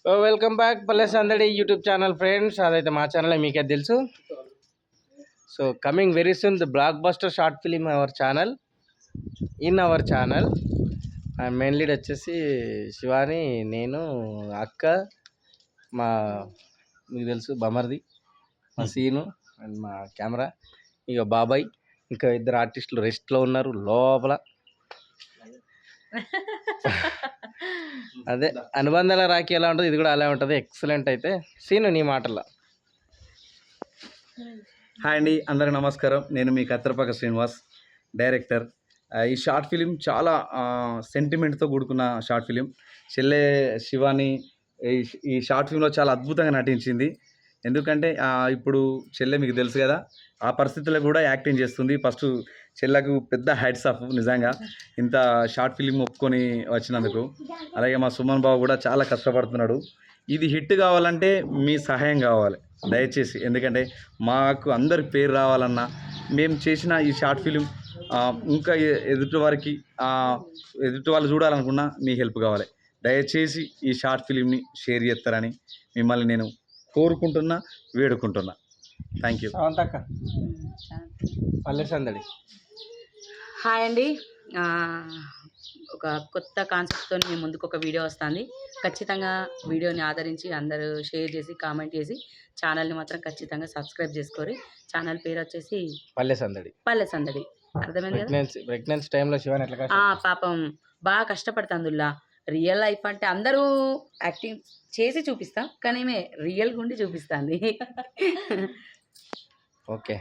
Welcome back పల్లె సందడి YouTube channel friends. అదైతే మా ఛానల్ మీకే తెలుసు. So coming very soon the block buster short film our channel in our channel. Main lead వచ్చేసి శివాని, నేను, అక్క, మా మీకు తెలుసు బమర్ది, మా సీను అండ్ మా కెమెరా, ఇక బాబాయ్, ఇంకా ఇద్దరు ఆర్టిస్టులు రెస్ట్లో ఉన్నారు లోపల. అదే అనుబంధాల రాఖీ ఎలా ఉంటుంది, ఇది కూడా అలా ఉంటుంది. ఎక్సలెంట్. అయితే సీను నీ మాటల్లో. హాయ్ అండి, అందరికి నమస్కారం. నేను మీ కత్తిరపాక శ్రీనివాస్, డైరెక్టర్. ఈ షార్ట్ ఫిలిం చాలా సెంటిమెంట్తో కూడుకున్న షార్ట్ ఫిలిం. చెల్లె శివాని ఈ షార్ట్ ఫిలింలో చాలా అద్భుతంగా నటించింది. ఎందుకంటే ఇప్పుడు చెల్లె మీకు తెలుసు కదా, ఆ పరిస్థితుల్లో కూడా యాక్టింగ్ చేస్తుంది. ఫస్ట్ చెల్లెకు పెద్ద హ్యాట్స్ ఆఫ్ నిజంగా, ఇంత షార్ట్ ఫిలిం ఒప్పుకొని వచ్చినందుకు. అలాగే మా సుమన్ బాబు కూడా చాలా కష్టపడుతున్నాడు. ఇది హిట్ కావాలంటే మీ సహాయం కావాలి దయచేసి. ఎందుకంటే మాకు అందరి పేరు రావాలన్నా, మేము చేసిన ఈ షార్ట్ ఫిలిం ఇంకా ఎదుటి వాళ్ళు చూడాలనుకున్నా మీ హెల్ప్ కావాలి. దయచేసి ఈ షార్ట్ ఫిలింని షేర్ చేస్తారని మిమ్మల్ని నేను కోరుకుంటున్నా, వేడుకుంటున్నా. Thank you. అవంతక్క పల్లె సందడి. హాయ్ అండి, ఒక కొత్త కాన్సెప్ట్తో మీ ముందుకు ఒక వీడియో వస్తుంది. ఖచ్చితంగా వీడియోని ఆదరించి అందరూ షేర్ చేసి కామెంట్ చేసి ఛానల్ని మాత్రం ఖచ్చితంగా సబ్స్క్రైబ్ చేసుకోరు. ఛానల్ పేరు వచ్చేసి పల్లె సందడి. పల్లె సందడి. అర్థమైంది కదా? ప్రెగ్నెన్సీ టైంలో శివాని ఎట్లా పాపం బాగా కష్టపడుతుందిలా. రియల్ లైఫ్ అంటే అందరూ యాక్టింగ్ చేసి చూపిస్తాం, కానీ రియల్ గుండి చూపిస్తుంది. ఓకే.